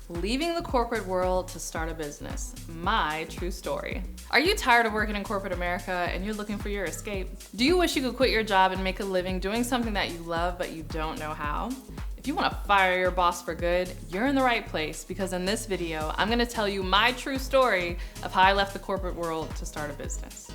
Leaving the corporate world to start a business. My true story. Are you tired of working in corporate America and you're looking for your escape? Do you wish you could quit your job and make a living doing something that you love but you don't know how? If you want to fire your boss for good, you're in the right place, because in this video, I'm going to tell you my true story of how I left the corporate world to start a business.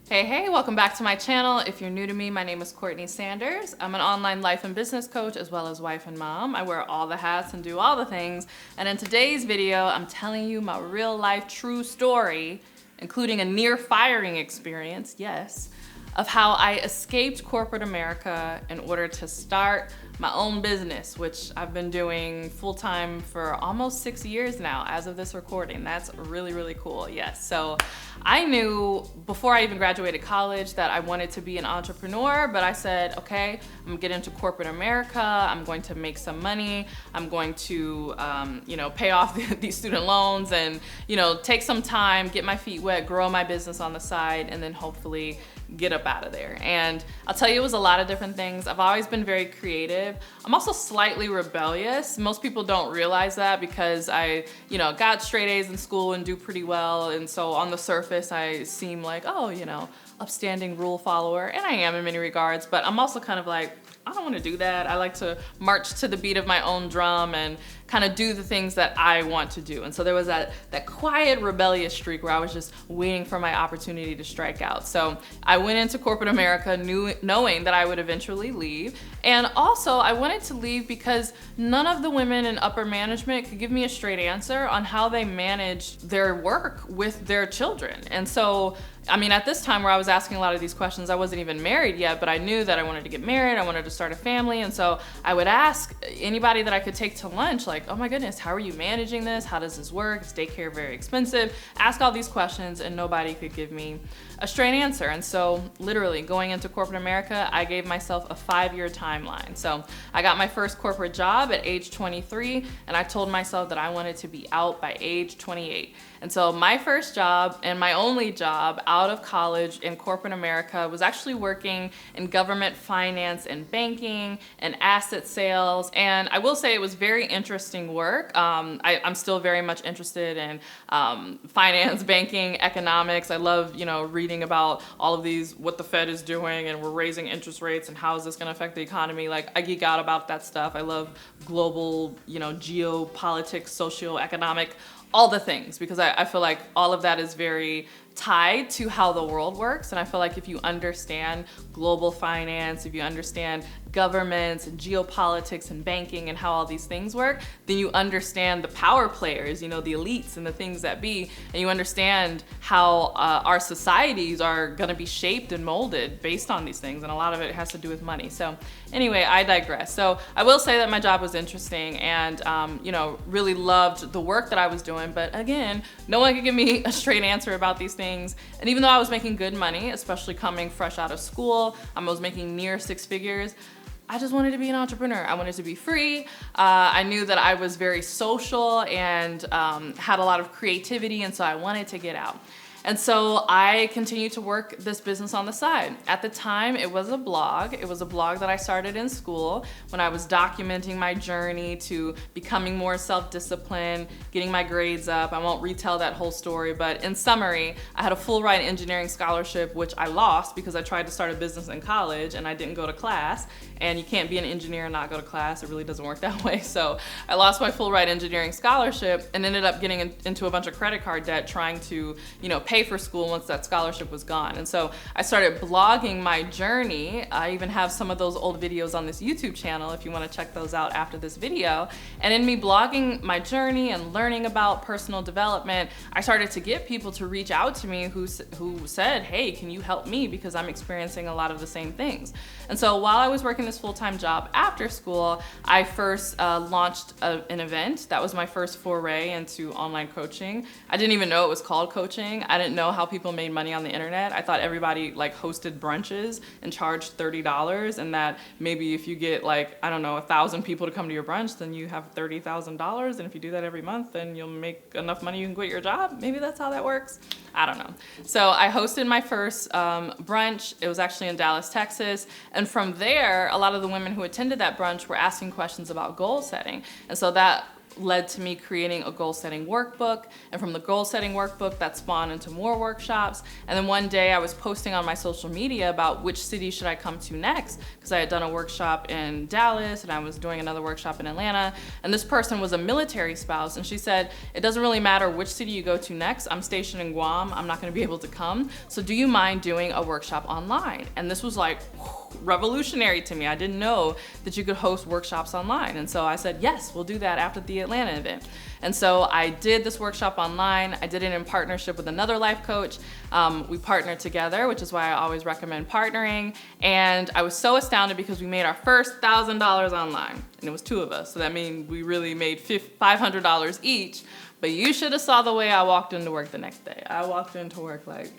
Hey, welcome back to my channel. If you're new to me, my name is CourtneyLSanders. I'm an online life and business coach as well as wife and mom. I wear all the hats and do all the things. And in today's video, I'm telling you my real life true story, including a near firing experience, yes, of how I escaped corporate America in order to start my own business, which I've been doing full-time for almost 6 years now as of this recording. That's really, really cool, yes. So I knew before I even graduated college that I wanted to be an entrepreneur, but I said, okay, I'm gonna get into corporate America, I'm going to make some money, I'm going to pay off these student loans and take some time, get my feet wet, grow my business on the side, and then hopefully get up out of there. And I'll tell you, it was a lot of different things. I've always been very creative. I'm also slightly rebellious. Most people don't realize that because I, got straight A's in school and do pretty well. And so on the surface, I seem like, upstanding rule follower. And I am in many regards, but I'm also kind of like, I don't want to do that. I like to march to the beat of my own drum and kind of do the things that I want to do. And so there was that quiet rebellious streak where I was just waiting for my opportunity to strike out. So I went into corporate America knowing that I would eventually leave. And also I wanted to leave because none of the women in upper management could give me a straight answer on how they managed their work with their children. And so at this time where I was asking a lot of these questions, I wasn't even married yet, but I knew that I wanted to get married, I wanted to start a family, and so I would ask anybody that I could take to lunch, like, oh my goodness, how are you managing this? How does this work? Is daycare very expensive? Ask all these questions, and nobody could give me a straight answer. And so literally going into corporate America, I gave myself a 5-year timeline. So I got my first corporate job at age 23, and I told myself that I wanted to be out by age 28. And so my first job and my only job out of college in corporate America was actually working in government finance and banking and asset sales. And I will say it was very interesting work. I'm still very much interested in finance, banking, economics. I love, reading about all of these, what the Fed is doing, and we're raising interest rates, and how is this going to affect the economy. Like, I geek out about that stuff. I love global, geopolitics, socioeconomic, all the things, because I feel like all of that is very tied to how the world works. And I feel like if you understand global finance, if you understand governments and geopolitics and banking and how all these things work, then you understand the power players, the elites and the things that be, and you understand how our societies are gonna be shaped and molded based on these things, and a lot of it has to do with money. So anyway, I digress. So I will say that my job was interesting and really loved the work that I was doing, but again, no one could give me a straight answer about these things. And even though I was making good money, especially coming fresh out of school, I was making near 6 figures, I just wanted to be an entrepreneur. I wanted to be free. I knew that I was very social and had a lot of creativity, and so I wanted to get out. And so I continued to work this business on the side. At the time, it was a blog. It was a blog that I started in school when I was documenting my journey to becoming more self-disciplined, getting my grades up. I won't retell that whole story, but in summary, I had a full ride engineering scholarship, which I lost because I tried to start a business in college and I didn't go to class. And you can't be an engineer and not go to class. It really doesn't work that way. So I lost my full ride engineering scholarship and ended up getting into a bunch of credit card debt trying to, pay for school once that scholarship was gone. And so I started blogging my journey. I even have some of those old videos on this YouTube channel if you want to check those out after this video. And in me blogging my journey and learning about personal development, I started to get people to reach out to me who said, hey, can you help me? Because I'm experiencing a lot of the same things. And so while I was working this full-time job after school, I first launched an event. That was my first foray into online coaching. I didn't even know it was called coaching. I I didn't know how people made money on the internet. I thought everybody like hosted brunches and charged $30, and that maybe if you get like, I don't know, 1,000 people to come to your brunch, then you have $30,000. And if you do that every month, then you'll make enough money you can quit your job. Maybe that's how that works. I don't know. So I hosted my first brunch. It was actually in Dallas, Texas. And from there, a lot of the women who attended that brunch were asking questions about goal setting. And so that led to me creating a goal setting workbook, and from the goal setting workbook that spawned into more workshops. And then one day I was posting on my social media about which city should I come to next, because I had done a workshop in Dallas and I was doing another workshop in Atlanta, and this person was a military spouse, and she said, it doesn't really matter which city you go to next, I'm stationed in Guam, I'm not going to be able to come, so do you mind doing a workshop online? And this was like revolutionary to me. I didn't know that you could host workshops online, and so I said, yes, we'll do that after the Atlanta event. And so I did this workshop online. I did it in partnership with another life coach. We partnered together, which is why I always recommend partnering. And I was so astounded because we made our first $1,000 online, and it was two of us. So that means we really made $500 each. But you should have saw the way I walked into work the next day. I walked into work like,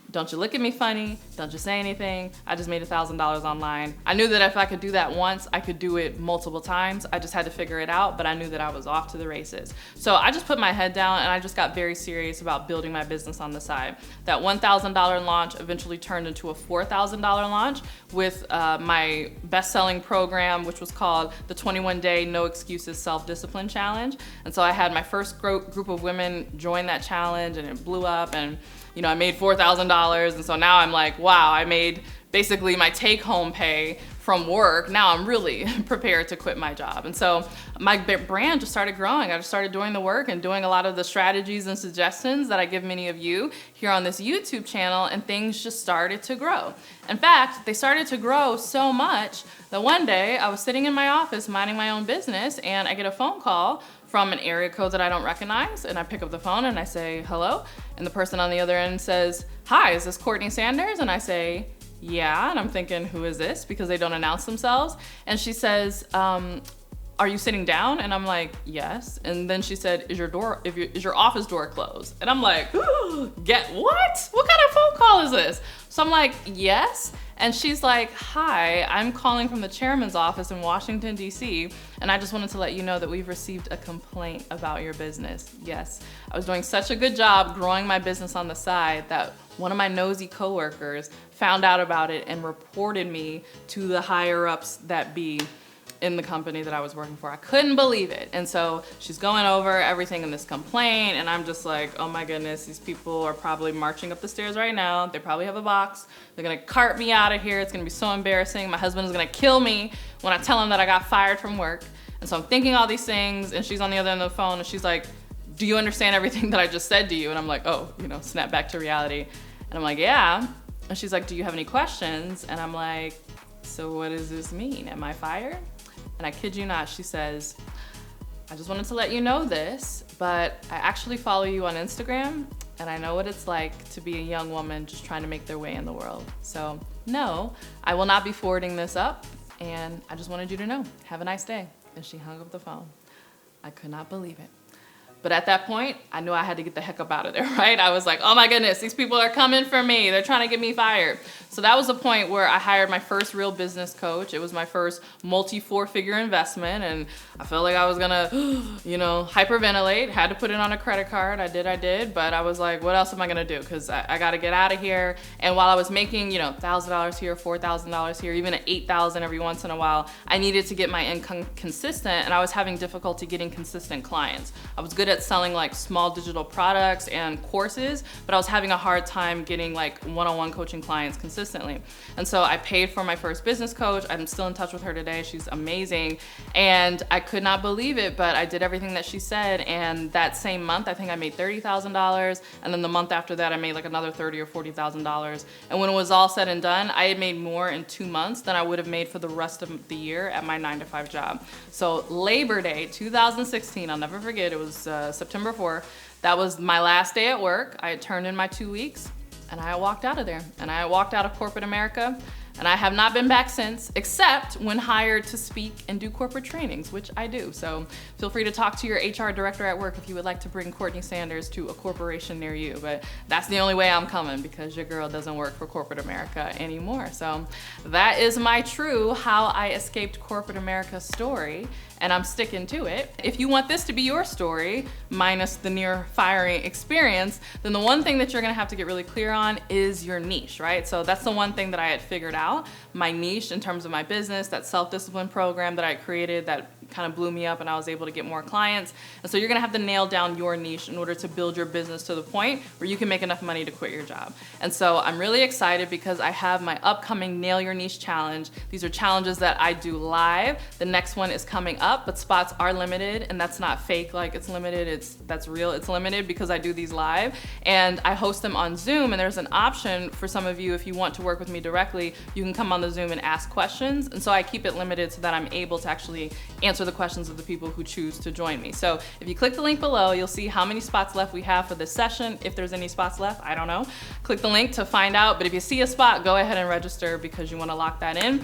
don't you look at me funny, don't you say anything. I just made $1,000 online. I knew that if I could do that once, I could do it multiple times. I just had to figure it out, but I knew that I was off to the races. So I just put my head down and I just got very serious about building my business on the side. That $1,000 launch eventually turned into a $4,000 launch with my best-selling program, which was called the 21-Day No Excuses Self-Discipline Challenge. And so I had my first group of women join that challenge, and it blew up, and you know, I made $4,000, and so now I'm like, wow, I made basically my take-home pay from work. Now I'm really prepared to quit my job. And so my brand just started growing. I just started doing the work and doing a lot of the strategies and suggestions that I give many of you here on this YouTube channel, and things just started to grow. In fact, they started to grow so much that one day I was sitting in my office minding my own business, and I get a phone call from an area code that I don't recognize, and I pick up the phone and I say, hello, and the person on the other end says, hi, is this CourtneySanders? And I say, yeah, and I'm thinking, who is this? Because they don't announce themselves. And she says, are you sitting down? And I'm like, yes. And then she said, is your office door closed? And I'm like, get what? What kind of phone call is this? So I'm like, yes. And she's like, hi, I'm calling from the chairman's office in Washington, D.C., and I just wanted to let you know that we've received a complaint about your business. Yes, I was doing such a good job growing my business on the side that one of my nosy coworkers found out about it and reported me to the higher ups that be in the company that I was working for. I couldn't believe it. And so she's going over everything in this complaint, and I'm just like, oh my goodness, these people are probably marching up the stairs right now. They probably have a box. They're gonna cart me out of here. It's gonna be so embarrassing. My husband is gonna kill me when I tell him that I got fired from work. And so I'm thinking all these things, and she's on the other end of the phone, and she's like, do you understand everything that I just said to you? And I'm like, oh, you know, snap back to reality. And I'm like, yeah. And she's like, do you have any questions? And I'm like, so what does this mean? Am I fired? And I kid you not, she says, I just wanted to let you know this, but I actually follow you on Instagram, and I know what it's like to be a young woman just trying to make their way in the world. So no, I will not be forwarding this up, and I just wanted you to know. Have a nice day. And she hung up the phone. I could not believe it. But at that point, I knew I had to get the heck up out of there, right? I was like, oh my goodness, these people are coming for me. They're trying to get me fired. So that was the point where I hired my first real business coach. It was my first multi-4-figure investment, and I felt like I was gonna, you know, hyperventilate. Had to put it on a credit card. I did, but I was like, what else am I gonna do? Because I gotta get out of here. And while I was making, you know, $1,000 here, $4,000 here, even at $8,000 every once in a while, I needed to get my income consistent, and I was having difficulty getting consistent clients. I was good at selling like small digital products and courses, but I was having a hard time getting like one-on-one coaching clients consistently. And so I paid for my first business coach. I'm still in touch with her today. She's amazing. And I could not believe it, but I did everything that she said. And that same month, I think I made $30,000. And then the month after that, I made like another $30,000 or $40,000. And when it was all said and done, I had made more in 2 months than I would have made for the rest of the year at my 9-to-5 job. So Labor Day 2016, I'll never forget, it was September 4th. That was my last day at work. I had turned in my 2 weeks, and I walked out of there. And I walked out of corporate America, And I have not been back since, except when hired to speak and do corporate trainings, which I do. So feel free to talk to your HR director at work if you would like to bring Courtney Sanders to a corporation near you. But that's the only way I'm coming, because your girl doesn't work for corporate America anymore. So that is my true how I escaped corporate America story, and I'm sticking to it. If you want this to be your story, minus the near firing experience, then the one thing that you're gonna have to get really clear on is your niche, right? So that's the one thing that I had figured out, my niche in terms of my business, that self-discipline program that I created that kind of blew me up and I was able to get more clients. And so you're gonna have to nail down your niche in order to build your business to the point where you can make enough money to quit your job. And so I'm really excited because I have my upcoming Nail Your Niche Challenge. These are challenges that I do live. The next one is coming up, but spots are limited, and that's not fake like it's limited, that's real, it's limited because I do these live. And I host them on Zoom, and there's an option for some of you, if you want to work with me directly, you can come on the Zoom and ask questions. And so I keep it limited so that I'm able to actually answer the questions of the people who choose to join me. So if you click the link below, you'll see how many spots left we have for this session. If there's any spots left, I don't know. Click the link to find out, but if you see a spot, go ahead and register because you wanna lock that in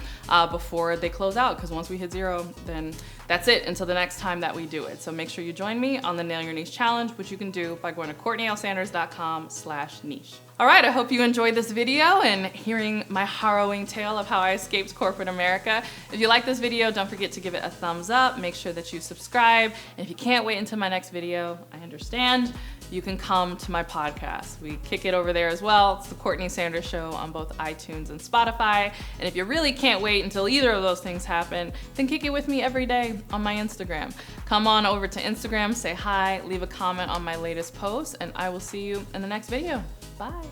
before they close out, because once we hit 0, then that's it until the next time that we do it. So make sure you join me on the Nail Your Niche Challenge, which you can do by going to CourtneyLSanders.com/niche. All right, I hope you enjoyed this video and hearing my harrowing tale of how I escaped corporate America. If you like this video, don't forget to give it a thumbs up. Make sure that you subscribe. And if you can't wait until my next video, I understand. You can come to my podcast. We kick it over there as well. It's the Courtney Sanders Show on both iTunes and Spotify. And if you really can't wait until either of those things happen, then kick it with me every day on my Instagram. Come on over to Instagram, say hi, leave a comment on my latest post, and I will see you in the next video. Bye.